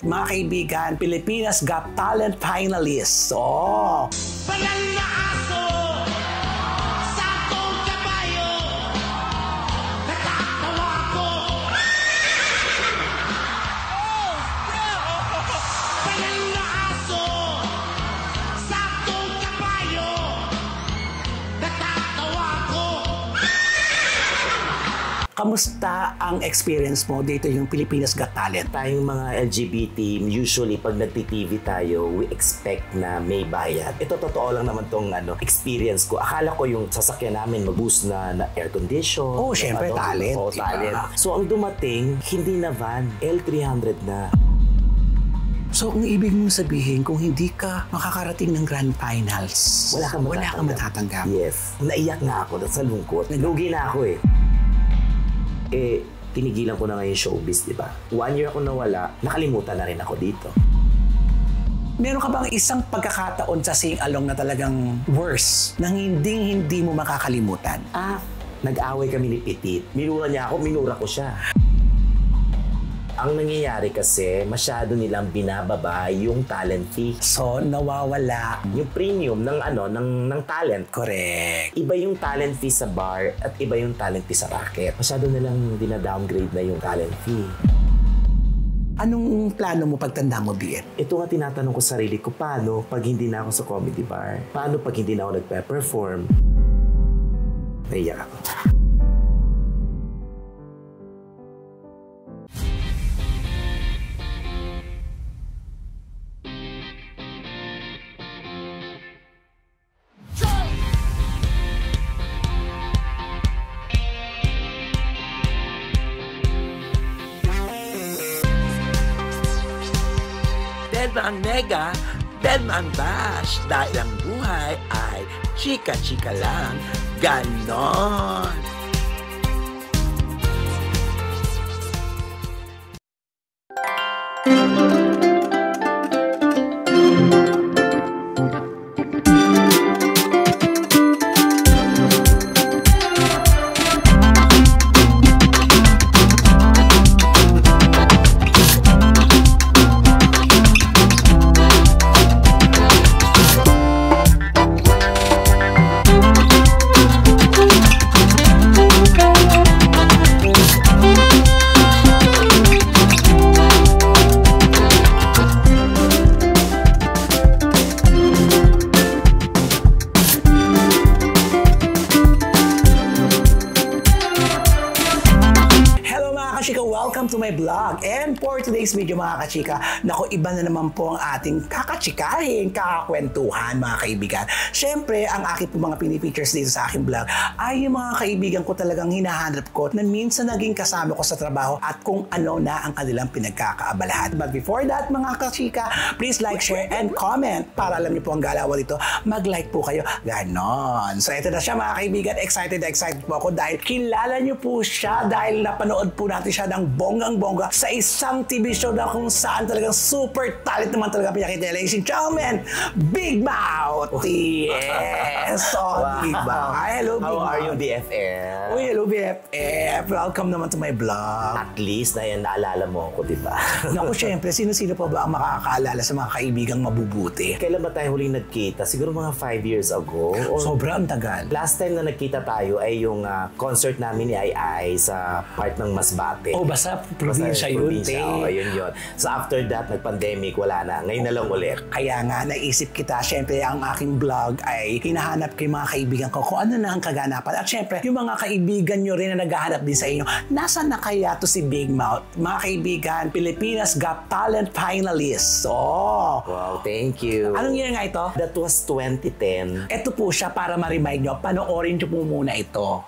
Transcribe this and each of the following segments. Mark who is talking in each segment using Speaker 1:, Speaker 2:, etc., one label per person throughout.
Speaker 1: Mga kaibigan, Pilipinas Got Talent finalists. Oh!
Speaker 2: Banal na aso, sakong kabayo, natatawa ko. Banal na aso, sakong kabayo, natatawa ko.
Speaker 1: Kamusta ang experience mo dito yung Pilipinas Got Talent?
Speaker 3: Tayong mga LGBT, usually pag nagti-TV tayo, we expect na may bayad. Ito totoo lang naman tong experience ko. Akala ko yung sasakyan namin mag-boost na air condition.
Speaker 1: Oh, syempre, talent.
Speaker 3: Oh, talent. So ang dumating, hindi na van, L300 na.
Speaker 1: So, ang ibig mong sabihin, kung hindi ka makakarating ng Grand Finals, wala kang matatanggap.
Speaker 3: Yes. Naiyak na ako sa lungkot. Nalugi na ako eh. Tinigilan ko na ngayon showbiz, di ba? 1 year ako nawala, nakalimutan na rin ako dito.
Speaker 1: Meron ka bang isang pagkakataon sa sing-along na talagang worse, na hindi mo makakalimutan?
Speaker 3: Nag-away kami ni Petit. Minura niya ako, minura ko siya. Ang nangyayari kasi, masyado nilang binababa yung talent fee.
Speaker 1: So, nawawala
Speaker 3: yung premium ng talent.
Speaker 1: Correct.
Speaker 3: Iba yung talent fee sa bar at iba yung talent fee sa racket. Masyado nilang dina-downgrade na yung talent fee.
Speaker 1: Anong plano mo pagtanda mo, BF?
Speaker 3: Ito nga tinatanong ko sa sarili ko, paano pag hindi na ako sa comedy bar? Paano pag hindi na ako nagpe-perform? Naiyak ako.
Speaker 4: Dead ang nega, dead ang bash. Dahil ang buhay ay chika-chika lang. Ganon!
Speaker 1: Welcome to my vlog. And for today's video mga kachika, naku, iba na naman po ang ating kakachikahin, kakakwentuhan mga kaibigan. Siyempre, ang aking po mga pinipictures dito sa aking vlog ay yung mga kaibigan ko talagang hinahanap ko na minsan naging kasama ko sa trabaho at kung ano na ang kanilang pinagkakaabalahan. But before that mga kachika, please like, share, and comment para alam niyo po ang galawan dito. Mag-like po kayo. Ganon. So ito na siya mga kaibigan. Excited po ako dahil kilala niyo po siya dahil napanood po natin siya ng bonggang-bongga sa isang TV show na kung saan talagang super talent naman talaga pinakita. Ladies and gentlemen, Big Mouth! Yes! So, wow. Diba? Hello, Big Mouth.
Speaker 3: How are you, BFF?
Speaker 1: Uy, hello, BFF. Welcome naman to my vlog.
Speaker 3: At least, naalala mo ako, diba?
Speaker 1: Naku, syempre, sino-sino pa ba ang makakaalala sa mga kaibigang mabubuti?
Speaker 3: Kailan ba tayo huling nagkita? Siguro mga 5 years ago.
Speaker 1: Sobrang tagal.
Speaker 3: Last time na nagkita tayo ay yung concert namin ni Ai sa part ng Masbate.
Speaker 1: Oh, basta probinsya yun, te.
Speaker 3: Oo, yun. So after that, nag-pandemic, wala na. Ngayon na lang ulit.
Speaker 1: Kaya nga, naisip kita, syempre, ang aking vlog ay hinahanap kay mga kaibigan ko kung ano na ang kaganapan. At syempre, yung mga kaibigan nyo rin na naghahanap din sa inyo, nasaan na kaya to si Big Mouth? Mga kaibigan, Pilipinas Got Talent finalists. Oh!
Speaker 3: Wow, thank you.
Speaker 1: Anong year nga ito?
Speaker 3: That was 2010.
Speaker 1: Ito po siya para ma-remind nyo. Panoorin nyo po muna ito.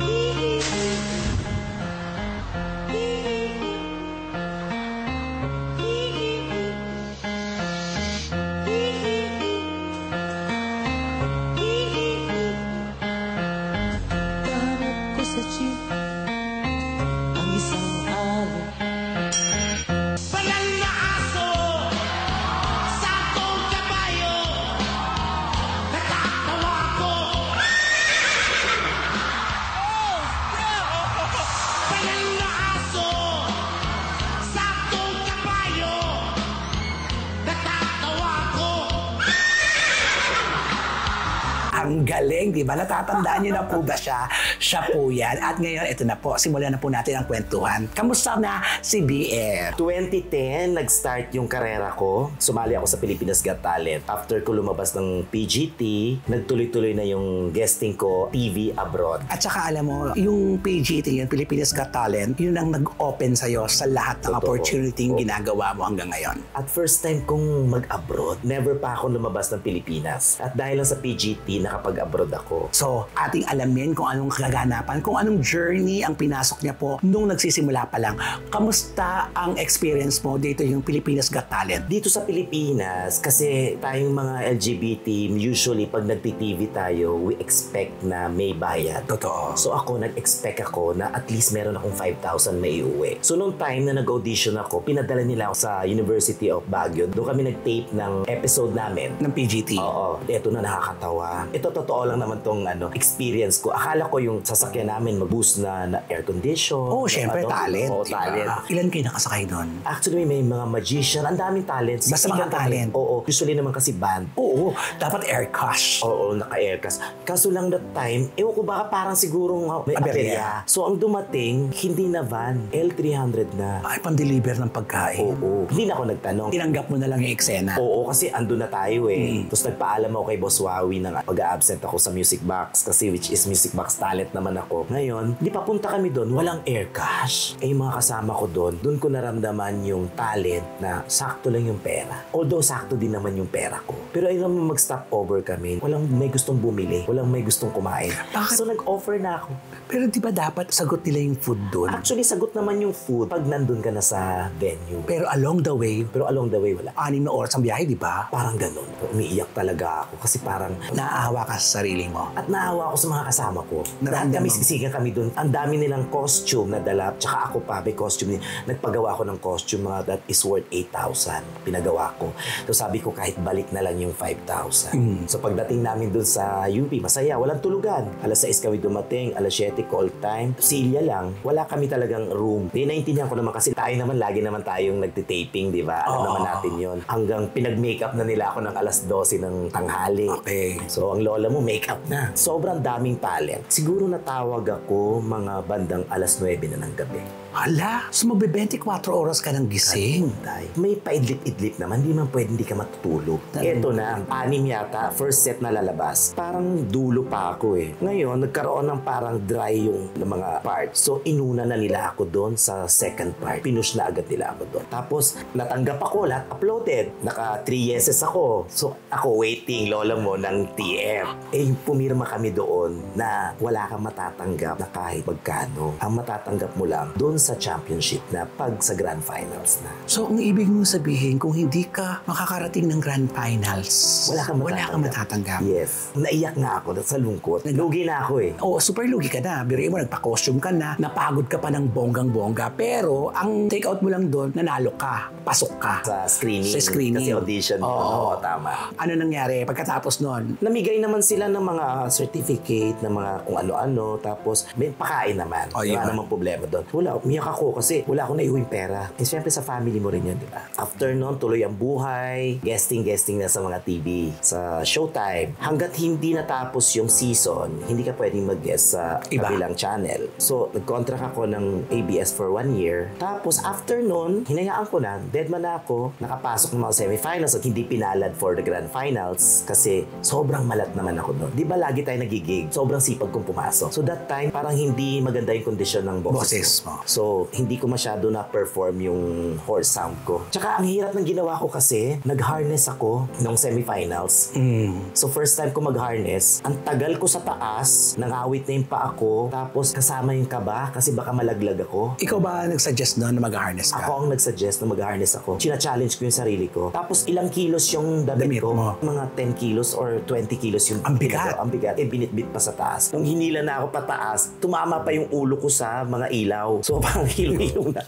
Speaker 1: galing, di ba? Natatandaan niyo na po ba siya? Siya po yan. At ngayon, ito na po. Simulan na po natin ang kwentuhan. Kamusta na si BF?
Speaker 3: 2010, nag-start yung karera ko. Sumali ako sa Pilipinas Got Talent. After ko lumabas ng PGT, nagtuloy-tuloy na yung guesting ko, TV abroad.
Speaker 1: At saka alam mo, yung PGT, yung Pilipinas Got Talent, yun ang nag-open sa'yo sa lahat ng opportunity yung ginagawa mo hanggang ngayon.
Speaker 3: At first time kong mag-abroad, never pa ako lumabas ng Pilipinas. At dahil lang sa PGT, nakapag-abroad ako.
Speaker 1: So, ating alamin kung anong kaganapan, kung anong journey ang pinasok niya po nung nagsisimula pa lang. Kamusta ang experience mo dito yung Pilipinas Got Talent?
Speaker 3: Dito sa Pilipinas, kasi tayong mga LGBT, usually pag nagti-TV tayo, we expect na may bayad.
Speaker 1: Totoo.
Speaker 3: So ako, nag-expect ako na at least meron akong 5,000 na iuwi. So nung time na nag-audition ako, pinadala nila ako sa University of Baguio. Doon kami nag-tape ng episode namin.
Speaker 1: Ng PGT?
Speaker 3: Oo. Ito na nakakatawa. Ito totoo lang naman tong experience ko. Akala ko yung sasakyan namin mag-boost na air condition.
Speaker 1: Oh, syempre, talent.
Speaker 3: Oo,
Speaker 1: diba?
Speaker 3: talent.
Speaker 1: Ilan kayo nakasakay doon?
Speaker 3: Actually, may mga magician. Ang daming talents.
Speaker 1: Basta mga talent.
Speaker 3: Oo. Usually naman kasi band.
Speaker 1: Oo, dapat air cash.
Speaker 3: Oo, naka-aircast. Kaso lang that time, ewan ko baka parang sigurong may aberya. So ang dumating, hindi na van, L300 na.
Speaker 1: Ay, pang-deliver ng pagkain.
Speaker 3: Oo. Hindi na ako nagtanong.
Speaker 1: Tinanggap mo na lang yung eksena.
Speaker 3: Oo, kasi andun na tayo eh. Tapos nagpaalam ako kay Boss Wawi na pag-a-absent ako sa Music Box kasi which is Music Box talent naman ako. Ngayon, di papunta kami doon, walang air cash. Eh yung mga kasama ko doon ko naramdaman yung talent na sakto lang yung pera. Although sakto din naman yung pera ko. Pero ayun naman mag-stop over kami. Walang may gustong bumili. Walang may gustong kumain.
Speaker 1: Bakit?
Speaker 3: So nag-offer na ako.
Speaker 1: Pero di ba dapat sagot nila yung food doon?
Speaker 3: Actually, sagot naman yung food pag nandun ka na sa venue.
Speaker 1: Pero along the way,
Speaker 3: Pero along the way, wala.
Speaker 1: 6 na oras ang biyahe, di ba?
Speaker 3: Parang ganun. Umiiyak talaga ako kasi parang
Speaker 1: Naaawa ka sa sarili mo.
Speaker 3: at naawa ako sa mga kasama ko. Lahat
Speaker 1: Naramdaman
Speaker 3: kami
Speaker 1: mo?
Speaker 3: sisigan kami doon. Ang dami nilang costume na dala. Tsaka ako pa, may costume. Nagpagawa ko ng costume mga that is worth 8,000. Pinagawa ko. So sabi ko kahit balik na lang yung 5,000. So pagdating namin doon sa UP, masaya. Walang tulugan. Alas 6 kami dumating. Alas 7 call time. Silya lang. Wala kami talagang room. Naintindihan ko naman kasi tayo naman, lagi naman tayong nagtitaping, di ba? Alam naman natin yon. Hanggang pinag-makeup na nila ako ng alas 12 ng tanghali.
Speaker 1: Okay.
Speaker 3: So, ang lola mo, makeup na. Sobrang daming talent. Siguro natawag ako mga bandang alas 9 na ng gabi.
Speaker 1: Hala, so magbe-24 oras ka ng gising.
Speaker 3: Tay, may paidlip-idlip naman. Hindi man pwede, hindi ka matutulog. Eto na, 6 yata, first set na lalabas. Parang dulo pa ako eh. Ngayon, nagkaroon ng parang dry yung mga parts. So, inuna na nila ako doon sa second part. Pinush na agad nila ako doon. Tapos, natanggap ako, lahat uploaded. Naka 3 yeses ako. So, ako waiting, lola mo, ng TF. Eh, pumirma kami doon na wala kang matatanggap na kahit magkano. Ang matatanggap mo lang doon sa championship na pag sa grand finals na.
Speaker 1: So, ang ibig mong sabihin, kung hindi ka makakarating ng grand finals,
Speaker 3: Wala kang
Speaker 1: matatanggap.
Speaker 3: Yes. Naiyak nga ako sa lungkot. Lugi na ako eh.
Speaker 1: Oo, super lugi ka na. Biruin mo, nagpa-costume ka na, napagod ka pa ng bonggang-bongga. Pero, ang take-out mo lang doon, nanalo ka, pasok ka.
Speaker 3: Sa screening.
Speaker 1: Sa screening.
Speaker 3: Kasi audition.
Speaker 1: Oo.
Speaker 3: Tama.
Speaker 1: Ano nangyari pagkatapos noon?
Speaker 3: Namigay naman sila ng mga certificate, ng mga kung ano-ano. Tapos, may pakain naman.
Speaker 1: Oh,
Speaker 3: Wala
Speaker 1: yun.
Speaker 3: namang problema doon. Wala, umiyak ako kasi wala akong naiuwing pera. Eh, syempre sa family mo rin yun, di ba? After noon, tuloy ang buhay. Guesting na sa mga TV. Sa Showtime. Hanggat hindi natapos yung season, hindi ka pwedeng mag-guest sa
Speaker 1: Iba.
Speaker 3: kabilang channel. So, nag-contract ako ng ABS for 1 year. Tapos, after noon, hinayaan ko na. Deadman na ako. Nakapasok ng mga semifinals at hindi pinalad for the grand finals kasi sobrang malat naman ako noon. Di ba lagi tayo nagigig? Sobrang sipag kong pumasok. So, that time, parang hindi maganda yung kondisyon ng boses
Speaker 1: Boses mo.
Speaker 3: So, hindi ko masyado na-perform yung horse sound ko. Tsaka, ang hirap ng ginawa ko kasi, nag-harness ako nung semifinals. So, first time ko mag-harness, ang tagal ko sa taas, nangawit na yung paa ko, tapos kasama yung kaba kasi baka malaglag ako.
Speaker 1: Ikaw ba nag-suggest noon na mag-harness ka?
Speaker 3: Ako ang nag-suggest na mag-harness ako. China-challenge ko yung sarili ko. Tapos ilang kilos yung damit
Speaker 1: Damit
Speaker 3: ko?
Speaker 1: mo.
Speaker 3: Mga 10 kilos or 20 kilos yung
Speaker 1: Ang bigat.
Speaker 3: Ang bigat. Eh, binitbit pa sa taas. Nung hinila na ako pataas, tumama pa yung ulo ko sa mga ilaw. So, parang hilo-hilo na.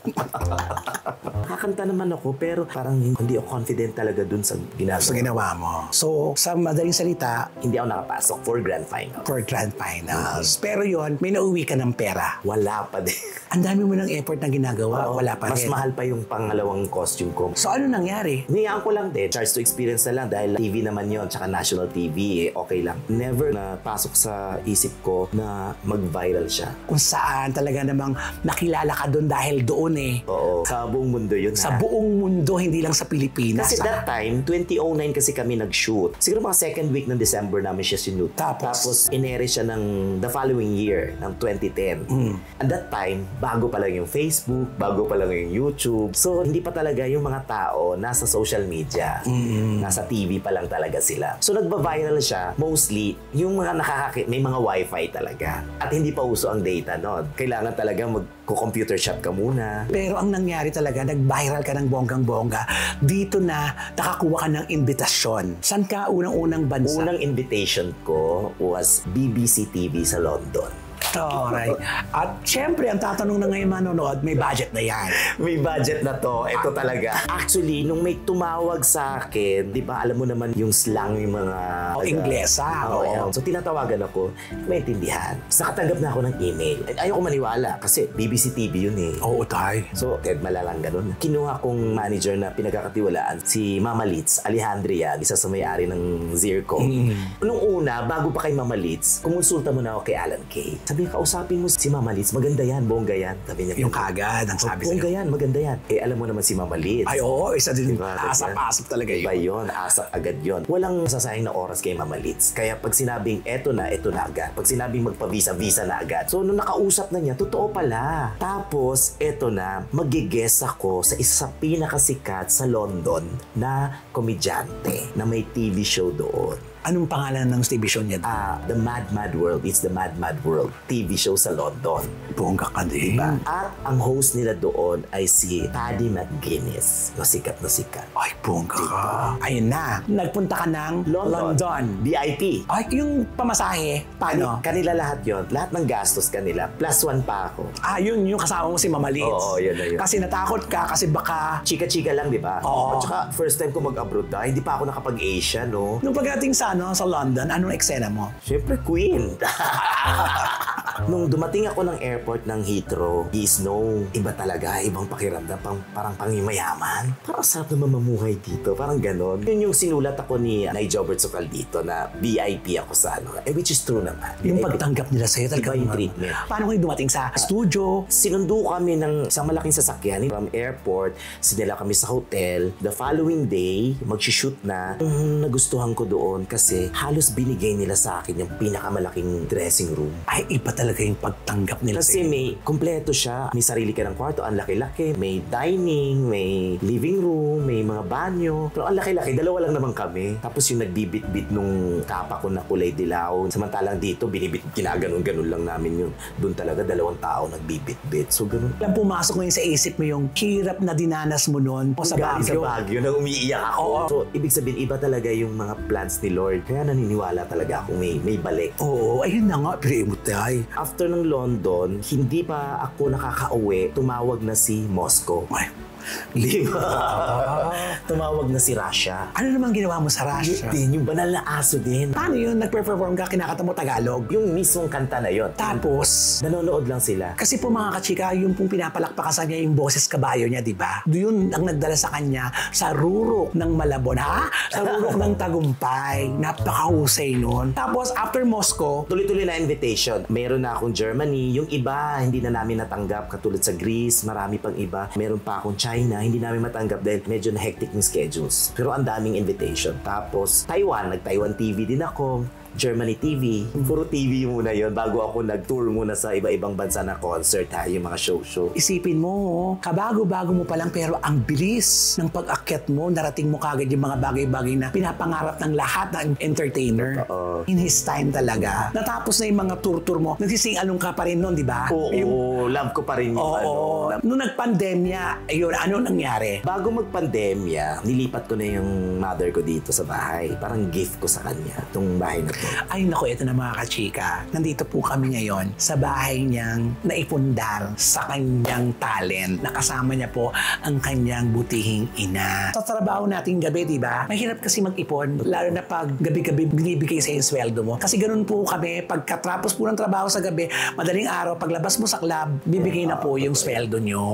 Speaker 3: Kakanta naman ako, pero parang hindi ako confident talaga dun sa ginagawa.
Speaker 1: Sa ginawa mo. So, sa madaling salita,
Speaker 3: Hindi ako nakapasok for grand final.
Speaker 1: for grand finals. Pero yon may nauwi ka ng pera.
Speaker 3: Wala pa din.
Speaker 1: Ang dami mo ng effort na ginagawa, wala pa
Speaker 3: Mas
Speaker 1: rin.
Speaker 3: mahal pa yung pangalawang costume ko.
Speaker 1: So, ano nangyari?
Speaker 3: Niyaan ko lang din. Chance to experience na lang dahil TV naman yon, tsaka national TV, okay lang. Never na pasok sa isip ko na mag-viral siya.
Speaker 1: Kung saan talaga namang nakilala ka doon dahil doon eh.
Speaker 3: Oo. Sa buong mundo yun.
Speaker 1: Sa buong mundo, hindi lang sa Pilipinas.
Speaker 3: Kasi that time, 2009 kasi kami nag-shoot. Siguro mga second week ng December namin siya sinute. Tapos inere siya ng the following year, ng 2010. At that time, bago pa lang yung Facebook, bago pa lang yung YouTube. So, hindi pa talaga yung mga tao nasa social media. Nasa TV pa lang talaga sila. So, nagba-viral siya. Mostly, yung mga may mga wifi talaga. At hindi pa uso ang data noon. Kailangan talaga mag-computer shop ka muna.
Speaker 1: Pero ang nangyari talaga, nag-viral ka ng bonggang-bongga. Dito na, nakakuha ka ng imbitasyon. Saan ka unang-unang bansa?
Speaker 3: Unang invitation ko was BBC TV sa London.
Speaker 1: Alright. At syempre, ang tatanong na ngayon manonood, may budget na yan.
Speaker 3: May budget na to. Ito talaga. Actually, nung may tumawag sa akin, di ba, alam mo naman yung slang, yung mga...
Speaker 1: Inglesa.
Speaker 3: Oo. So, tinatawagan ako, maintindihan. So, nakatanggap na ako ng email. Ayoko maniwala kasi BBC TV yun eh.
Speaker 1: Oo, tay.
Speaker 3: So, Ted Malalang ganun. Kinuha kong manager na pinagkakatiwalaan, si Mama Litz Alejandria, isa sa may-ari ng Zirco. Nung una, bago pa kay Mama Litz, kumonsulta mo na ako kay Alan Kay. Sabi niya, kausapin mo si Mama Litz, maganda yan, bongga yan. Sabi niya,
Speaker 1: Yung kagad, ang sabi sa'yo.
Speaker 3: bongga yan, maganda yan. Eh, alam mo naman si Mama Litz.
Speaker 1: Ay, oo, isa din.
Speaker 3: Diba?
Speaker 1: Asap-asap talaga
Speaker 3: Iba
Speaker 1: yun.
Speaker 3: yun, asap agad yun. Walang sasayang na oras kay Mama Litz. Kaya pag sinabing eto na agad. Pag sinabing magpa-visa na agad. So, nung nakausap na niya, totoo pala. Tapos, eto na, mag-guest ako sa isa sa pinakasikat sa London na komedyante na may TV show doon.
Speaker 1: Anong pangalan ng TV show niya?
Speaker 3: The Mad Mad World. It's the Mad Mad World TV show sa London.
Speaker 1: Bongga ka din.
Speaker 3: Diba? At ang host nila doon ay si Paddy McGuinness. Na sikat na sikat.
Speaker 1: Ay, bongga ka. Ayun na. Nagpunta ka ng London.
Speaker 3: VIP.
Speaker 1: Ay, yung pamasahe, paano?
Speaker 3: Kanila lahat yon, lahat ng gastos kanila, +1 pa ako.
Speaker 1: Yun yung kasama mo si Mama Litz.
Speaker 3: Oo, yun na yun.
Speaker 1: Kasi natakot ka kasi baka...
Speaker 3: Chika-chika lang, di ba?
Speaker 1: Oo.
Speaker 3: At saka, first time ko mag-abroad na, hindi pa ako nakapag-Asia, no?
Speaker 1: Nung pagdating sa London, anong eksena mo?
Speaker 3: Siyempre, Queen. Nung dumating ako ng airport ng Heathrow, Snow, iba talaga, ibang pakiramdam, parang pangimayaman. Parang sarap naman mamuhay dito, parang ganon. Yun yung sinulat ako ni Jobert Sokal dito na VIP ako sa which is true naman.
Speaker 1: Yung pagtanggap nila sa'yo talaga.
Speaker 3: Iba yung treatment.
Speaker 1: Paano kayo dumating sa studio?
Speaker 3: Sinundo kami ng isang malaking sasakyan from airport, sinila kami sa hotel. The following day, mag-shoot na. Nagustuhan ko doon kasi halos binigay nila sa akin yung pinakamalaking dressing room.
Speaker 1: Ay, iba talaga yung pagtanggap nila
Speaker 3: Kasi
Speaker 1: sa'yo.
Speaker 3: may kumpleto siya. May sarili ka ng kwarto, ang laki-laki. May dining, may living room, may mga banyo. Pero ang laki-laki, dalawa lang naman kami. Tapos yung nagbibit-bit nung kapa ko na kulay dilaw. Samantalang dito, kinaganon-ganon lang namin yun. Doon talaga 2 tao nagbibit-bit. So, ganun.
Speaker 1: Lang pumasok ngayon sa isip mo yung hirap na dinanas mo noon o sa
Speaker 3: Galing
Speaker 1: Baguio.
Speaker 3: Sa Baguio, na umiiyak ako.
Speaker 1: Oo.
Speaker 3: So, ibig sabihin, iba talaga yung mga plans ni Lord. Kaya naniniwala talaga ako may balik.
Speaker 1: Oo, ayun na nga, pero tay.
Speaker 3: After ng London, hindi pa ako nakakauwi, tumawag na si Moscow.
Speaker 1: Ay,
Speaker 3: Di ba? Tumawag na si Russia.
Speaker 1: ano naman ginawa mo sa Russia?
Speaker 3: Din, yung banal na aso din.
Speaker 1: Paano yun? Nagpe-perform ka, kinakanta mo Tagalog?
Speaker 3: Yung mismong kanta na yon.
Speaker 1: Tapos,
Speaker 3: Nanonood lang sila.
Speaker 1: kasi po mga kachika, yung pong pinapalakpakan sa kanya yung boses kabayo niya, di ba? Yun ang nagdala sa kanya sa rurok ng Malabon, ha? Sa rurok ng Tagumpay. Napakahusay nun. Tapos, after Moscow,
Speaker 3: Tuloy-tuloy na invitation. Meron na akong Germany. Yung iba, hindi na namin natanggap. Katulad sa Greece, marami pang iba. Meron pa akong China, hindi namin matanggap dahil medyo na hectic yung schedules. Pero ang daming invitation. Tapos, Taiwan, nag-Taiwan TV din ako. Germany TV. Puro TV muna yon bago ako nag-tour muna sa iba-ibang bansa na concert, ha, yung mga show.
Speaker 1: isipin mo, kabago-bago mo pa lang pero ang bilis ng pag-akyat mo, narating mo kagad yung mga bagay-bagay na pinapangarap ng lahat ng entertainer.
Speaker 3: Oo.
Speaker 1: In his time talaga. Natapos na yung mga tour-tour mo, nagsising-along ka pa rin nun, di ba?
Speaker 3: Oo, love ko pa rin yung
Speaker 1: Oo. Nung nagpandemya, ayun, ano nangyari?
Speaker 3: Bago magpandemya, nilipat ko na yung mother ko dito sa bahay. Parang gift ko sa kanya, itong bahay na to.
Speaker 1: Ay naku, ito na mga kachika. Nandito po kami ngayon sa bahay niyang naipundar sa kanyang talent. Nakasama niya po ang kanyang butihing ina. Sa trabaho nating gabi, di ba? Mahirap kasi mag-ipon. Lalo na pag gabi-gabi binibigay sa yung sweldo mo. Kasi ganun po kami. Pagkatapos po ng trabaho sa gabi, madaling araw, paglabas mo sa club, bibigay na po yung sweldo nyo.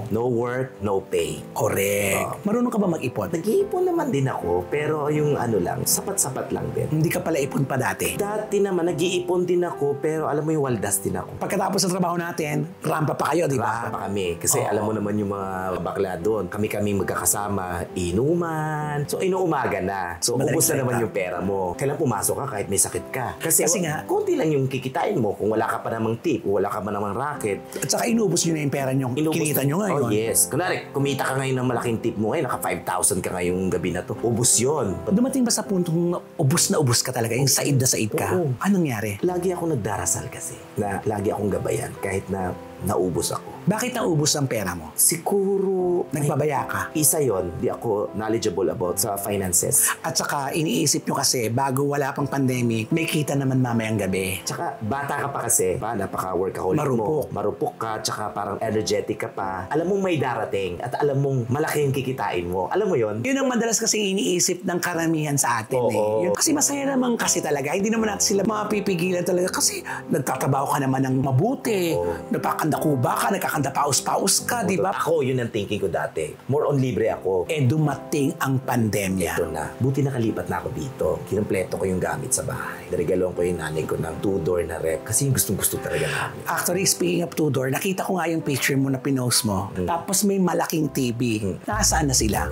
Speaker 3: No work, no pay.
Speaker 1: Correct. Marunong ka ba mag-ipon?
Speaker 3: Nag-iipon naman din ako, pero yung ano lang, sapat-sapat lang din.
Speaker 1: Hindi ka pala ipon pa dati.
Speaker 3: Dati naman, nag-iipon din ako, pero alam mo yung waldas din ako.
Speaker 1: Pagkatapos ng trabaho natin, rampa pa kayo, di ba?
Speaker 3: Rampa pa kami. Kasi alam mo naman yung mga bakla doon. Kami magkakasama, inuman. So, inuumaga na. So,
Speaker 1: Madaling
Speaker 3: ubos na
Speaker 1: salita.
Speaker 3: naman yung pera mo. Kailan pumasok ka kahit may sakit ka. Kasi
Speaker 1: nga,
Speaker 3: konti lang yung kikitain mo kung wala ka pa namang tip, kung wala ka pa namang racket.
Speaker 1: at saka inubos nyo na yung pera nyo, kinita nyo ngayon.
Speaker 3: Oh, yes. Kunwari, kumita ka ngayon ng malaking tip mo ngayon, naka 5,000 ka ngayong gabi na to. Ubus yun.
Speaker 1: Dumating ba sa puntong na ubus ka talaga? Yung said na said ka?
Speaker 3: Oo.
Speaker 1: Anong nangyari?
Speaker 3: Lagi ako nagdarasal kasi na lagi akong gabayan kahit na naubos ako.
Speaker 1: Bakit naubos ang pera mo?
Speaker 3: Siguro,
Speaker 1: Nagbabaya ka?
Speaker 3: isa yon, di ako knowledgeable about sa finances.
Speaker 1: At saka iniisip nyo kasi bago wala pang pandemic, may kita naman mamayang gabi.
Speaker 3: Tsaka bata ka pa kasi, napaka-workaholic
Speaker 1: Marupok.
Speaker 3: mo. Marupok ka, tsaka parang energetic ka pa. Alam mong may darating at alam mong malaki yung kikitain mo. Alam mo yon?
Speaker 1: Yun ang madalas kasi iniisip ng karamihan sa atin.
Speaker 3: Oo.
Speaker 1: Yun, kasi masaya naman kasi talaga. Hindi naman natin sila mapipigilan talaga kasi nagtatrabaho ka naman ng mabuti. Napakanda-kuba ka, nakakanda paus-paus ka, di ba?
Speaker 3: Ako, yun ang thinking ko dati. More on libre ako.
Speaker 1: Eh dumating ang pandemya.
Speaker 3: Ito na. Buti nakalipat na ako dito. Kinumpleto ko yung gamit sa bahay. Naregaloan ko yung nanay ko ng 2-door na rep kasi yung gustong-gusto talaga namin.
Speaker 1: Actually, speaking of two-door, nakita ko nga yung picture mo na pinost mo. Tapos may malaking TV. Nasaan na sila?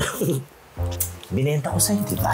Speaker 3: Binenta ko sa'yo, di ba?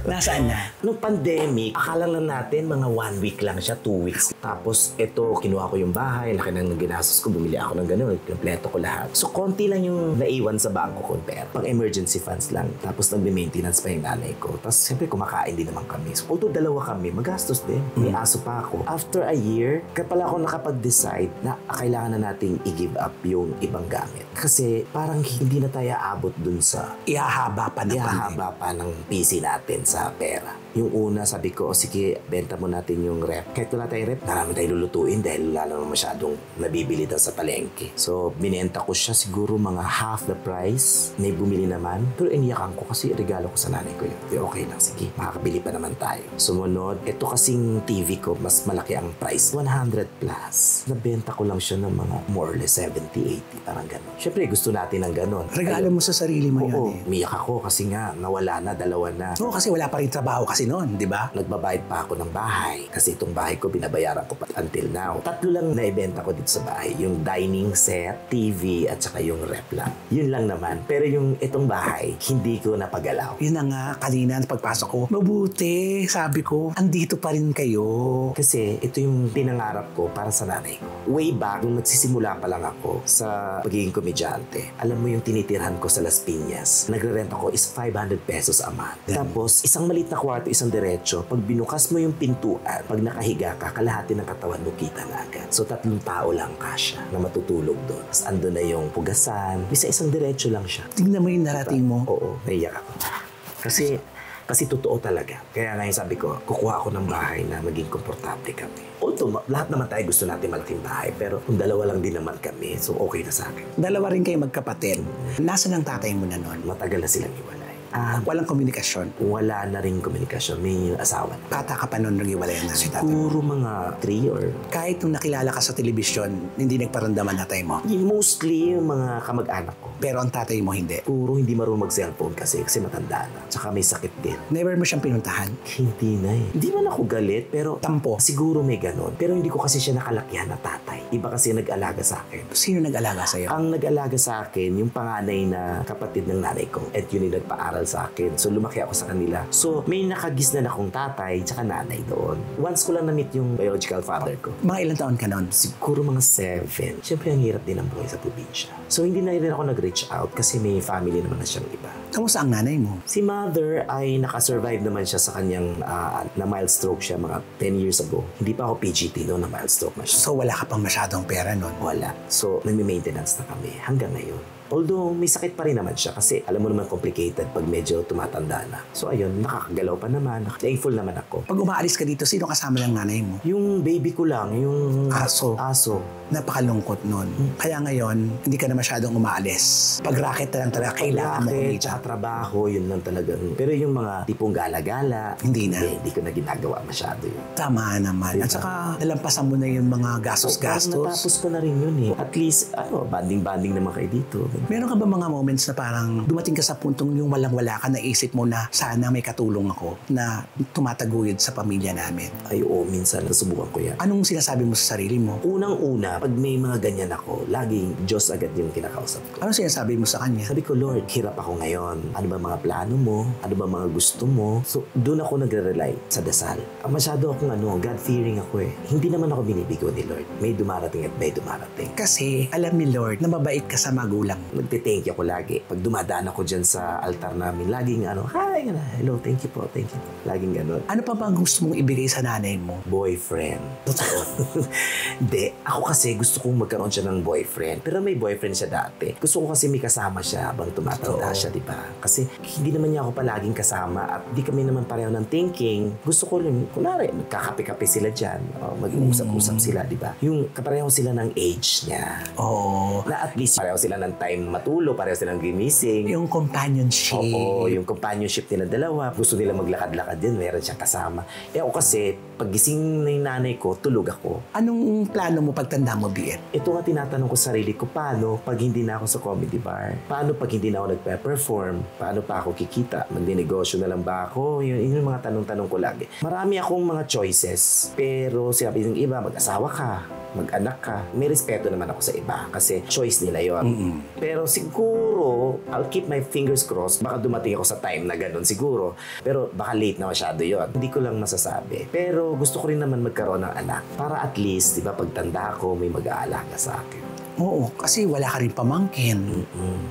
Speaker 1: Nasaan na?
Speaker 3: Nung pandemic, akala lang natin mga 1 week lang siya, 2 weeks. Tapos, ito, kinuha ko yung bahay, laki ng ginastos ko, bumili ako ng gano'n, kompleto ko lahat. So, konti lang yung naiwan sa bangko ko, pero pang emergency funds lang. Tapos, nagbe-maintenance pa yung nanay ko. Tapos, siyempre, kumakain din naman kami. So, although dalawa kami, magastos din. May aso pa ako. After a year, kaya pala ako nakapag-decide na kailangan na nating i-give up yung ibang gamit. Kasi, parang hindi na tayo aabot dun sa
Speaker 1: Ihahaba pa na
Speaker 3: ihahaba pa ng PC natin sa pera. Yung una, sabi ko, sige, benta mo natin yung rep. Kahit wala tayong rep, marami tayong lulutuin dahil wala naman masyadong nabibili daw sa palengke. So, binenta ko siya siguro mga half the price. May bumili naman. Pero iniyakan ko kasi regalo ko sa nanay ko yun. Pero okay lang, sige, makakabili pa naman tayo. Sumunod, ito kasing TV ko, mas malaki ang price. 100 plus. Nabenta ko lang siya ng mga more or less 70, 80, parang gano'n. Siyempre, gusto natin ng gano'n.
Speaker 1: Regalo mo sa sarili mo
Speaker 3: Oo,
Speaker 1: yan eh.
Speaker 3: umiyak ako kasi nga, nawala na, dalawa na.
Speaker 1: Oo, kasi wala pa rin trabaho kasi noon, di ba?
Speaker 3: Nagbabayad pa ako ng bahay kasi itong bahay ko binabayaran ko pa until now. 3 lang naibenta ko dito sa bahay. Yung dining set, TV, at saka yung rep lang. Yun lang naman. Pero yung itong bahay, hindi ko napagalaw.
Speaker 1: Yun na nga, kanina pagpasok ko, mabuti, sabi ko, andito pa rin kayo.
Speaker 3: Kasi ito yung pinangarap ko para sa nanay ko. Way back, nung nagsisimula pa lang ako sa pagiging komedyante, alam mo yung tinitirhan ko sa Las Piñas, nagre-rent ako is 500 pesos a month. Tapos, isang maliit na kwarto, isang diretso, pag binukas mo yung pintuan, pag nakahiga ka, kalahati ng katawan mo kita na agad. So, 3 tao lang kasya na matutulog doon. Tapos, ando na yung pugasan. Isang diretso lang siya.
Speaker 1: Tingnan mo yung narating mo.
Speaker 3: Oo, naiyak ako. Kasi totoo talaga. Kaya ngayon sabi ko, kukuha ako ng bahay na maging komportable kami. Although, lahat naman tayo gusto natin malaking bahay, pero kung dalawa lang din naman kami, so okay na sa akin.
Speaker 1: Dalawa rin kayo magkapatid. Nasaan ang tatay mo na noon?
Speaker 3: Matagal na silang iwalay.
Speaker 1: Walang komunikasyon.
Speaker 3: Wala na rin komunikasyon. May asawa na.
Speaker 1: Bata ka pa noon nag-iwalay na si tatay mo.
Speaker 3: Siguro mga 3 or...
Speaker 1: Kahit nung nakilala ka sa telebisyon, hindi nagparamdaman tatay mo.
Speaker 3: Mostly yung mga kamag-anak ko.
Speaker 1: Pero ang tatay mo hindi.
Speaker 3: Puro hindi marunong mag-cellphone kasi matanda na. Tsaka may sakit din.
Speaker 1: Never mo siyang pinuntahan.
Speaker 3: Hindi na eh. Hindi man ako galit, pero
Speaker 1: Tampo.
Speaker 3: siguro may ganon. Pero hindi ko kasi siya nakalakihan na tatay. Iba kasi nag-alaga sa akin.
Speaker 1: Sino nag-alaga sa'yo?
Speaker 3: Ang nag-alaga sa akin, yung panganay na kapatid ng nanay ko. At yun yung nagpaaral sa akin. So, lumaki ako sa kanila. So, may nakagisnan akong tatay tsaka nanay doon. Once ko lang na-meet yung biological father ko.
Speaker 1: Mga ilang taon ka noon?
Speaker 3: Siguro mga 7. Siyempre, ang hirap din ang buhay sa probinsya. So, hindi na rin ako nag-reach out kasi may family naman na siyang iba.
Speaker 1: Kamusta ang nanay mo?
Speaker 3: Si mother ay nakasurvive naman siya sa kanyang na mild stroke siya mga 10 years ago. Hindi pa ako PGT noon na mild stroke na siya.
Speaker 1: So wala ka pang masyadong pera noon.
Speaker 3: Wala. So, nagme-maintenance na kami hanggang ngayon. Although may sakit pa rin naman siya kasi alam mo naman complicated pag medyo tumatanda na. So ayun, nakakagalaw pa naman. Thankful naman ako.
Speaker 1: Pag umaalis ka dito, sino kasama ng nanay mo?
Speaker 3: Yung baby ko lang, yung
Speaker 1: Aso.
Speaker 3: aso.
Speaker 1: Napakalungkot nun. Kaya ngayon, hindi ka na masyadong umaalis. Pag racket na lang talaga, kailangan mo
Speaker 3: Racket,
Speaker 1: kumita.
Speaker 3: tsaka trabaho, yun lang talagang. Pero yung mga tipong gala-gala,
Speaker 1: Hindi na.
Speaker 3: Hindi ko na ginagawa masyado yun.
Speaker 1: Tama naman. At saka, nalampasan mo na yung mga gastos-gastos.
Speaker 3: Natapos ko na rin yun eh. At least, banding-banding naman kayo dito.
Speaker 1: Meron ka ba mga moments na parang dumating ka sa puntong yung walang-wala ka, naisip mo na sana may katulong ako na tumataguyod sa pamilya namin?
Speaker 3: Ay, oo, minsan nasubukan ko yan.
Speaker 1: Anong sinasabi mo sa sarili mo?
Speaker 3: Unang-una, pag may mga ganyan ako, laging Diyos agad yung kinakausap ko.
Speaker 1: Anong sinasabi mo sa kanya?
Speaker 3: Sabi ko, Lord, hirap ako ngayon. Ano ba mga plano mo? Ano ba mga gusto mo? So, doon ako nagre-rely sa dasal. Masyado akong God-fearing ako eh. Hindi naman ako binibigo ni Lord. May dumarating at may dumarating.
Speaker 1: Kasi alam ni Lord na mabait ka sa magulang.
Speaker 3: Nagte-thank you ako lagi. Pag dumadaan ako dyan sa altar namin, laging hi, hello, thank you po. Laging gano'n.
Speaker 1: Ano pa ba ang gusto mong ibigay sa nanay mo?
Speaker 3: Boyfriend. Totoo. Hindi. Ako kasi gusto kong magkaroon siya ng boyfriend. Pero may boyfriend siya dati. Gusto ko kasi may kasama siya habang tumatanda siya, di ba? Kasi hindi naman niya ako palaging kasama at di kami naman pareho ng thinking. Gusto ko lang, kunwari, magkakape-kape sila dyan. O mag-uusap-usap sila, di ba? Yung kapareho sila ng age niya.
Speaker 1: Oo.
Speaker 3: Na at least pareho sila ng time matulog, pareho silang gimising.
Speaker 1: Yung companionship.
Speaker 3: Oo, yung companionship nila dalawa. Gusto nila maglakad-lakad din, meron siyang kasama. Ako kasi, pag gising na yung nanay ko, tulog ako.
Speaker 1: Anong plano mo pagtanda mo, Bien?
Speaker 3: Ito nga tinatanong ko sa sarili ko, paano pag hindi na ako sa comedy bar? Paano pag hindi na ako nagpe-perform? Paano pa ako kikita? Magdinegosyo na lang ba ako? Yun yung mga tanong-tanong ko lagi. Marami akong mga choices. Pero sabi ng iba, mag-asawa ka, mag-anak ka. May respeto naman ako sa iba kasi choice nila yon. Pero siguro, I'll keep my fingers crossed. Baka dumating ako sa time na ganun siguro. Pero baka late na masyado yon. Hindi ko lang masasabi. Pero gusto ko rin naman magkaroon ng anak. Para at least, di ba, pagtanda ko, may mag-aalaga sa akin.
Speaker 1: Oo, kasi wala ka rin pamangkin.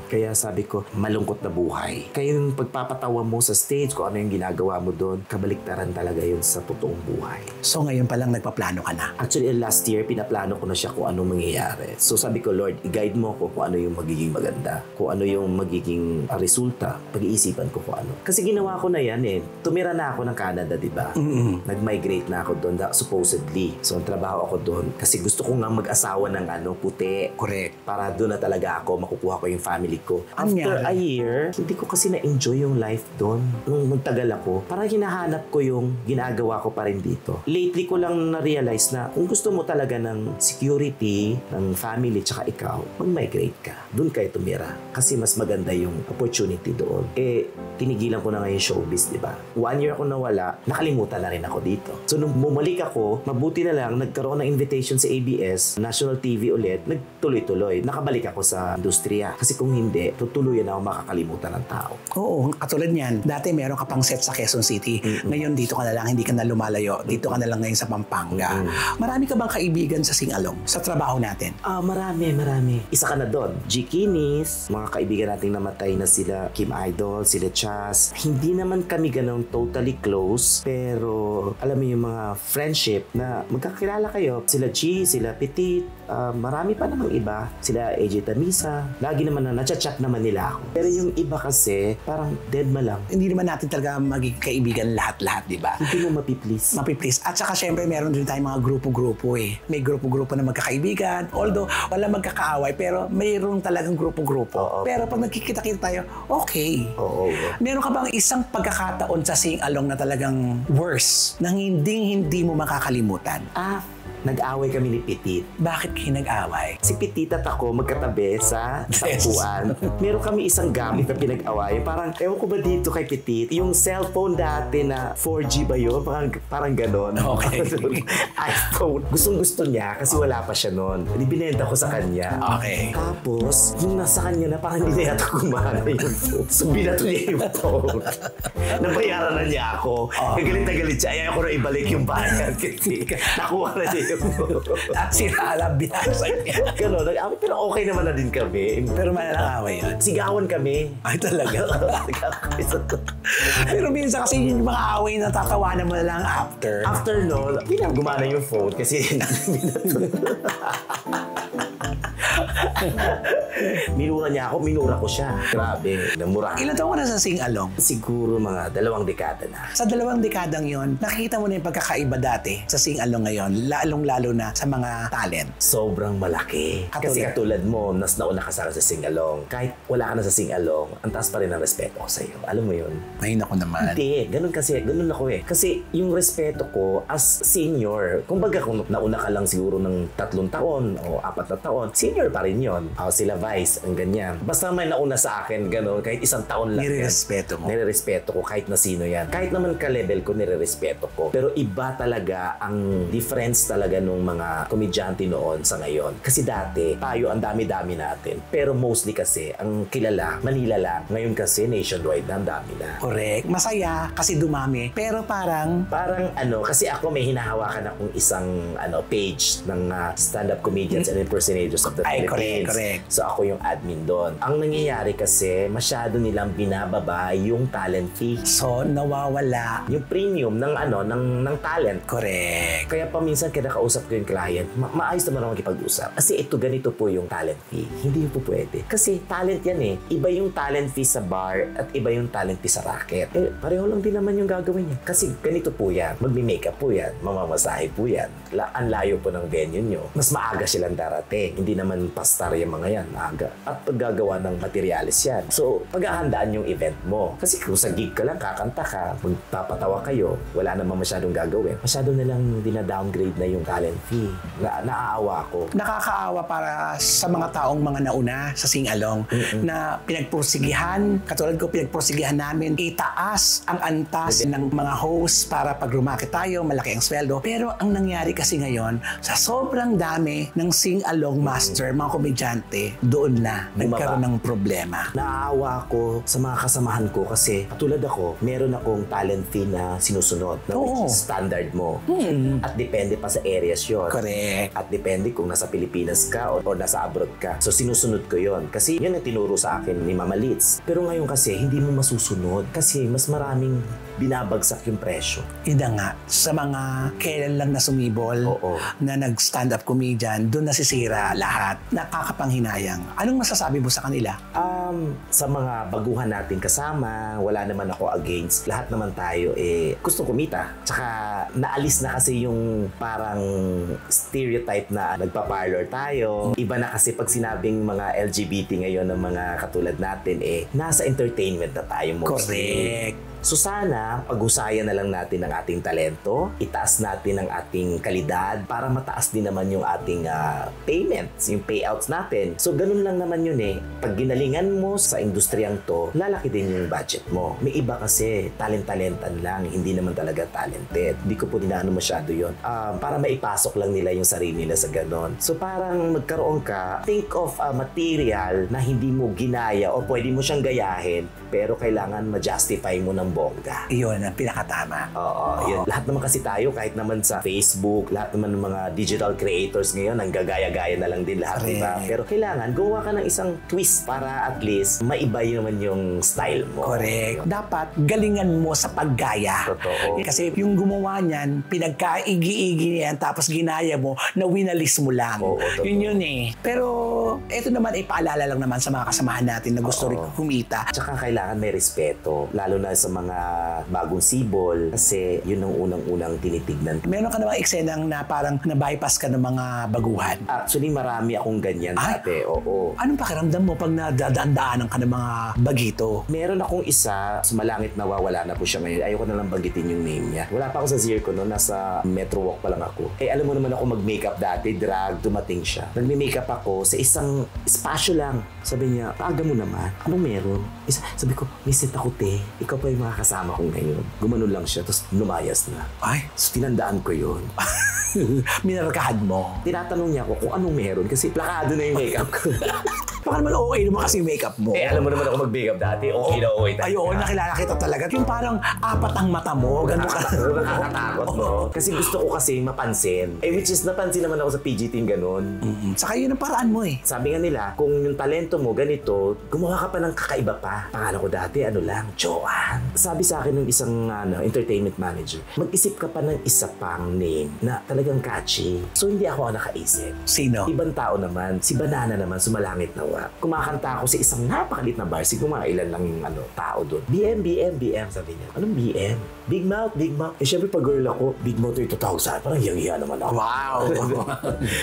Speaker 3: Kaya sabi ko, malungkot na buhay. Kaya yung pagpapatawa mo sa stage, kung ano yung ginagawa mo doon, kabaliktaran talaga yun sa totoong buhay.
Speaker 1: So ngayon pa lang nagpaplano ka na.
Speaker 3: Actually, last year, pinaplano ko na siya kung ano mangyayari. So sabi ko, Lord, i-guide mo ko kung ano yung magiging maganda. Kung ano yung magiging resulta. Pag-iisipan ko kung ano. Kasi ginawa ko na yan eh. Tumira na ako ng Canada, di ba? Nag-migrate na ako doon, supposedly. So ang trabaho ako doon. Kasi gusto ko nga mag-asawa ng puti.
Speaker 1: Correct.
Speaker 3: Para doon na talaga ako, makukuha ko yung family ko.
Speaker 1: Ano
Speaker 3: After
Speaker 1: yan?
Speaker 3: a year, hindi ko kasi na-enjoy yung life doon. Nung magtagal ako, parang hinahanap ko yung ginagawa ko pa rin dito. Lately ko lang na-realize na kung gusto mo talaga ng security, ng family, tsaka ikaw, mag-migrate ka. Doon kayo tumira. Kasi mas maganda yung opportunity doon. Tinigilan ko na ngayon showbiz, di ba? 1 year ako nawala, nakalimutan na rin ako dito. So nung bumalik ako, mabuti na lang, nagkaroon ng invitation sa ABS, National TV ulit, nagtuloy-tuloy. Nakabalik ako sa industriya. Kasi kung hindi, tutuluyan ako makakalimutan ng tao.
Speaker 1: Oo, katulad niyan. Dati meron ka pang set sa Quezon City. Ngayon dito ka na lang, hindi ka na lumalayo. Dito ka na lang ngayon sa Pampanga. Marami ka bang kaibigan sa Singalong? Sa trabaho natin?
Speaker 3: Marami. Isa ka na doon. G. Kinis, mga kaibigan nating namatay na sila Kim Idol, sila Chas. Hindi naman kami ganun totally close, pero alam mo yung mga friendship na magkakilala kayo. Sila G, sila Petit, marami pa namang iba. Sila AJ Tamisa. Lagi naman na chat naman nila ako. Pero yung iba kasi, parang dead ma lang.
Speaker 1: Hindi naman natin talaga magiging kaibigan lahat-lahat, di ba?
Speaker 3: Hindi mo mapiplease.
Speaker 1: Mapiplease. At saka syempre meron din tayong mga grupo-grupo eh. May grupo-grupo na magkakaibigan. Although wala magkakaaway, pero mayroon talagang grupo-grupo.
Speaker 3: Oo.
Speaker 1: Pero pag nagkikita-kita tayo, okay.
Speaker 3: Oo.
Speaker 1: Meron ka bang isang pagkakataon sa sing-along na talagang worse, na hindi mo makakalimutan?
Speaker 3: Nag-away kami ni Petit.
Speaker 1: Bakit kayo nag-away?
Speaker 3: Si Petit at ako magkatabi sa sakpuan. Meron kami isang gamit na pinag-away. Parang, ewan ko ba dito kay Petit? Yung cellphone dati na 4G ba yun? Parang ganon.
Speaker 1: Okay.
Speaker 3: iPhone. Gustong-gusto niya kasi wala pa siya noon. Binenta ko sa kanya.
Speaker 1: Okay.
Speaker 3: Tapos, yung nasa kanya na parang hindi na yata kumana yung phone. So, binato niya yung phone. Nabayaran na niya ako. Galit na galit siya. Ayaw ko na ibalik yung bayad. Kasi nakuha na niya yung
Speaker 1: At sinala binasag niya.
Speaker 3: Ganon, nag-away. Pero okay naman na din kami.
Speaker 1: Pero malalang away yun.
Speaker 3: Sigawan kami.
Speaker 1: Ay talaga. Pero minsan kasi yung mga away na tatawanan mo na lang after.
Speaker 3: After no, hindi na gumana yung phone kasi Minura niya ako, minura ko siya. Grabe, namurahan.
Speaker 1: Ilan taon ka na sa sing-along?
Speaker 3: Siguro mga 2 dekada na.
Speaker 1: Sa 2 dekadang yon, nakikita mo na yung pagkakaiba dati sa sing-along ngayon, lalong-lalo na sa mga talent.
Speaker 3: Sobrang malaki. Kasi katulad mo, nas nauna ka sa sing-along. Kahit wala ka na sa sing-along, ang taas pa rin ang respeto ko sa'yo. Alam mo yun?
Speaker 1: Ngayon ako naman.
Speaker 3: Hindi, ganun ako eh. Kasi yung respeto ko as senior, kumbaga kung nauna ka lang siguro ng 3 taon o 4 na taon, senior pa rin yun. Sila vice, ang ganyan. Basta may nauna sa akin, gano'n, kahit 1 taon lang.
Speaker 1: Nire-respeto mo.
Speaker 3: Nire-respeto ko kahit na sino yan. Kahit naman ka-level ko, nire-respeto ko. Pero iba talaga ang difference talaga nung mga komedyante noon sa ngayon. Kasi dati, tayo ang dami-dami natin. Pero mostly kasi, ang kilala, Manila lang. Ngayon kasi, nationwide na, ang dami na.
Speaker 1: Correct. Masaya kasi dumami. Pero parang
Speaker 3: Kasi ako may hinahawakan akong isang page ng stand-up comedians and impersonators of the Philippines.
Speaker 1: Correct.
Speaker 3: So ako yung admin doon. Ang nangyayari kasi, masyado nilang binababa yung talent fee.
Speaker 1: so nawawala.
Speaker 3: Yung premium ng talent.
Speaker 1: Correct.
Speaker 3: Kaya paminsan kinakausap ko yung client, maayos naman ako makipag-usap. Kasi ganito po yung talent fee. Hindi po pwede. Kasi talent yan eh. Iba yung talent fee sa bar at iba yung talent fee sa racket. Pareho lang din naman yung gagawin niya. Kasi ganito po yan. Magmi-makeup po yan. Mamamasahe po yan. Ang layo po ng venue nyo. Mas maaga silang darating. Hindi naman pastar yung mga yan. Maaga. At paggagawa ng materialis yan. So, paghahandaan yung event mo. Kasi kung sa gig ka lang, kakanta ka, magpapatawa kayo, wala namang masyadong gagawin. Masyado nilang dina-downgrade na yung talent fee. Naaawa ako.
Speaker 1: Nakakaawa para sa mga taong mga nauna sa sing-along na pinagpursigihan, katulad ko pinagpursigihan namin, itaas ang antas ng mga host para pag rumakit tayo, malaki ang sweldo. Pero ang nangyari kasi ngayon, sa sobrang dami ng sing-along master, mga komedyante, doon na nagkaroon ng problema.
Speaker 3: Naaawa ako sa mga kasamahan ko kasi katulad ako, meron akong talent fee na sinusunod na which is standard mo. At depende pa sa areas yon.
Speaker 1: Correct.
Speaker 3: At depende kung nasa Pilipinas ka o nasa abroad ka. So sinusunod ko yon. Kasi yun ang tinuro sa akin ni Mama Litz. Pero ngayon kasi, hindi mo masusunod. Kasi mas maraming binabagsak yung presyo.
Speaker 1: Ida nga, sa mga kailan lang na sumibol, na nag-stand-up comedian, doon nasisira lahat. Nakakapanghinayang. Anong masasabi mo sa kanila?
Speaker 3: Sa mga baguhan natin kasama, wala naman ako against. Lahat naman tayo gusto kumita. Tsaka naalis na kasi yung parang stereotype na nagpa-parlor tayo. Iba na kasi pag sinabing mga LGBT ngayon ng mga katulad natin, nasa entertainment na tayo mostly.
Speaker 1: Correct.
Speaker 3: So sana, pag-usayan na lang natin ang ating talento, itaas natin ang ating kalidad para mataas din naman yung ating payments, yung payouts natin. So ganun lang naman yun eh. Pag ginalingan mo sa industriyang to, lalaki din yung budget mo. May iba kasi, talent-talentan lang, hindi naman talaga talented. Hindi ko po dinaano masyado yun. Para maipasok lang nila yung sarili nila sa ganon. So parang magkaroon ka, think of a material na hindi mo ginaya o pwede mo siyang gayahin, pero kailangan ma-justify mo ng bongga.
Speaker 1: Iyon ang pinakatama.
Speaker 3: Oo, yun. Lahat naman kasi tayo, kahit naman sa Facebook, lahat naman ng mga digital creators ngayon, nanggagaya-gaya na lang din lahat, diba? Pero kailangan, gawa ka ng isang twist para at least maiba naman yung style mo.
Speaker 1: Correct. Dapat galingan mo sa paggaya.
Speaker 3: Totoo.
Speaker 1: Kasi yung gumawa niyan, pinagkaigi-igi niyan, tapos ginaya mo, na winalis mo lang.
Speaker 3: Oo, totoo.
Speaker 1: Yun eh. Pero, eto naman, ipaalala lang naman sa mga kasamahan natin na gusto rin kumita.
Speaker 3: Tsaka kailangan may respeto, lalo na sa mga bagong sibol, kasi yun ang unang-unang tinitignan.
Speaker 1: Meron ka namang eksenang na parang na-bypass ka ng mga baguhan?
Speaker 3: Actually, marami akong ganyan dati. Oo.
Speaker 1: Anong pakiramdam mo pag nadaan-daanan ka ng mga bagito?
Speaker 3: Meron akong isa, sumalangit nawawala na po siya ngayon. Ayoko na lang banggitin yung name niya. Wala pa ako sa Zirco noon, nasa Metro Walk pa lang ako. Alam mo naman ako mag-makeup dati, drag, dumating siya. Nagme-makeup ako sa isang espasyo lang. Sabi niya, paaga mo naman. Anong meron? Sabi ko, misit ako te. Ikaw pa yung mga kasama ko ngayon. Gumanon lang siya, tapos lumayas na.
Speaker 1: Ay,
Speaker 3: So, tinandaan ko yun.
Speaker 1: minarkahan mo.
Speaker 3: Tinatanong niya ako kung anong meron kasi plakado na yung makeup ko.
Speaker 1: Baka naman okay naman kasi yung makeup mo.
Speaker 3: Alam mo naman ako mag-makeup dati. Okay na okay talaga.
Speaker 1: Ay, oo, nakilala kita talaga. Yung parang apat ang mata mo. Ganun ka.
Speaker 3: Nakakatakot, no? Kasi gusto ko kasi mapansin. Which is napansin naman ako sa PG team ganun.
Speaker 1: Saka yun ang paraan mo eh.
Speaker 3: Sabi nga nila, kung yung talento mo ganito, gumawa ka pa ng kakaiba pa. Pangalan ko dati, Joanne. Sabi sa akin ng isang entertainment manager, mag-isip ka pa ng isa pang name na talagang catchy. So hindi ako nakaisip.
Speaker 1: Sino?
Speaker 3: Ibang tao naman, si Banana naman, sumalangit na wak. Kumakanta ako sa isang napakalit na bar. Siguro mga ilan lang yung tao doon. BM, sabi niya. Anong BM? Big Mouth. Eh syempre pag girl ako, Big Mouth 2000. Parang hiyang-hiya naman ako.
Speaker 1: Wow!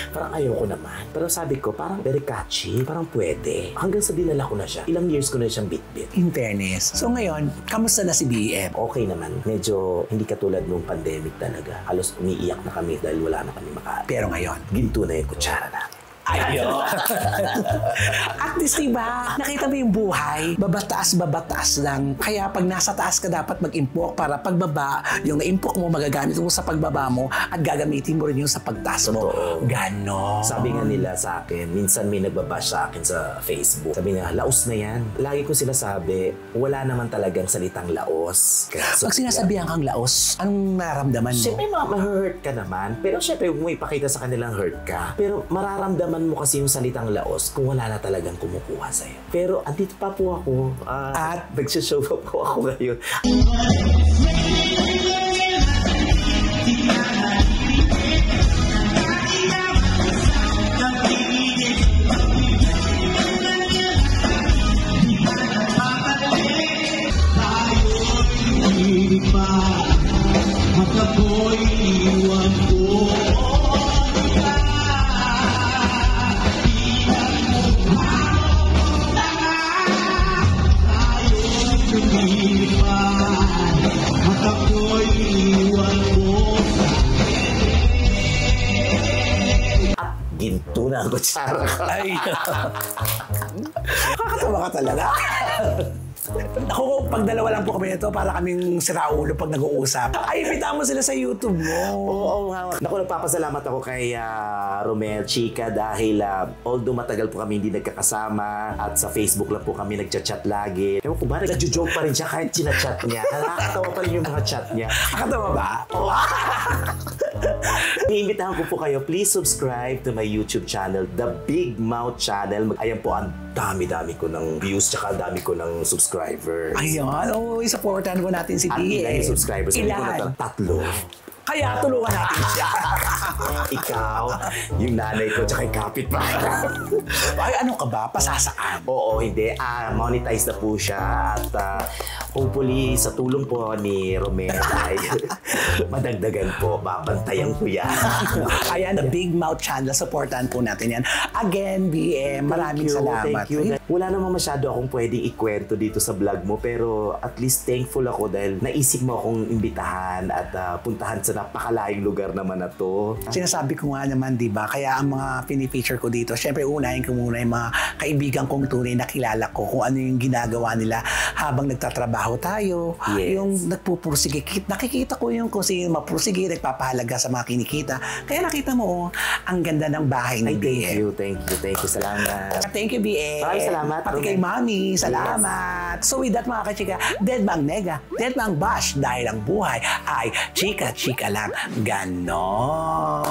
Speaker 3: Parang ayoko naman. Pero sabi ko, parang very catchy. Parang pwede. Hanggang sa dinala ko na siya. Ilang years ko na siyang bit-bit.
Speaker 1: In fairness. So ngayon, kamusta na si BM?
Speaker 3: Okay naman. Medyo hindi katulad nung pandemic talaga. Halos umiiyak na kami dahil wala na kami makain.
Speaker 1: Pero ngayon,
Speaker 3: Ginto na yung kutsara namin.
Speaker 1: ayun. At least diba, nakita mo yung buhay, babataas lang. Kaya pag nasa taas ka dapat mag-impok para pagbaba, yung na-impok mo magagamit mo sa pagbaba mo at gagamitin mo rin yung sa pagtaas mo. Ganon.
Speaker 3: Sabi nga nila sa akin, minsan may nagbabash sa akin sa Facebook. Sabi nga, laos na yan. Lagi ko sila sabi, wala naman talagang salitang laos.
Speaker 1: Pag sinasabihan kang laos, anong nararamdaman mo?
Speaker 3: Siyempre, ma-hurt ka naman. Pero siyempre, huwag mo ipakita sa kanilang hurt ka. Pero mararamdaman mo kasi yung salitang laos kung wala na talagang kumukuha sa'yo. Pero andito pa po ako at nagsishow pa po ako ngayon. Ginto na ang kutsara.
Speaker 1: Ay, kakatawa ka talaga. Ako, pag dalawa lang po kami nito, para kaming siraulo pag nag-uusap. Ay, invita mo sila sa YouTube mo.
Speaker 3: Oo nga. Naku, nagpapasalamat ako kay Romel, Chika, dahil although matagal po kami hindi nagkakasama at sa Facebook lang po kami nagchat-chat lagi. Ewan ko ba, nag-joke pa rin siya kahit chinachat niya. Nakakatawa pa rin yung mga chat niya.
Speaker 1: Nakakatawa ba?
Speaker 3: Iimbitahan ko po kayo, please subscribe to my YouTube channel, The Big Mouth Channel. Ayan po, ang dami-dami ko ng views tsaka dami ko ng subscribers.
Speaker 1: Ayun, supportan mo natin si
Speaker 3: At
Speaker 1: BM.
Speaker 3: ilan yung subscribers? Hindi ko na 3.
Speaker 1: Kaya tulungan natin siya.
Speaker 3: Ikaw, yung nanay ko, tsaka yung kapitbahay.
Speaker 1: Ay, ano ka ba? Pasasaan?
Speaker 3: Oo, hindi. Monetize na po siya at hopefully sa tulong po ni Romel ay madagdagan po. Babantayan ko yan.
Speaker 1: Ayan, The Big Mouth Channel. Supportan po natin yan. Again, BM, maraming salamat.
Speaker 3: Thank you. Wala namang masyado akong pwedeng ikwento dito sa vlog mo pero at least thankful ako dahil naisip mo akong imbitahan at puntahan sa napakalayong lugar naman na to.
Speaker 1: Sinasabi ko nga naman, di ba? Kaya ang mga pinipicture ko dito, syempre unahin ko muna yung mga kaibigan kong tunay na kilala ko kung ano yung ginagawa nila habang nagtatrabaho tayo.
Speaker 3: Yes.
Speaker 1: Yung nagpupursige. Nakikita ko yung kung sino mapursige, nagpapahalaga sa mga kinikita. Kaya nakita mo, ang ganda ng bahay ni BM.
Speaker 3: Thank you. Salamat.
Speaker 1: Thank you, BM.
Speaker 3: Maraming salamat.
Speaker 1: Pati kay Mami, salamat. So with that, mga kachika, dead bang nega, dead bang bash, dahil ang buhay ay chika-chika lang. Ganon.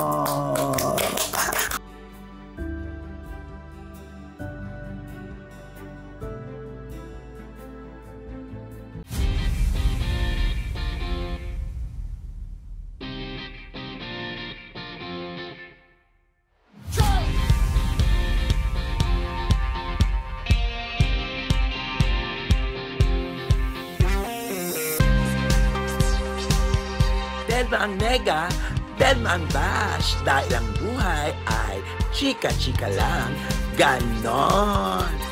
Speaker 4: Dead ang nega, dead ang bash, dahil ang buhay ay chika-chika lang. Ganon!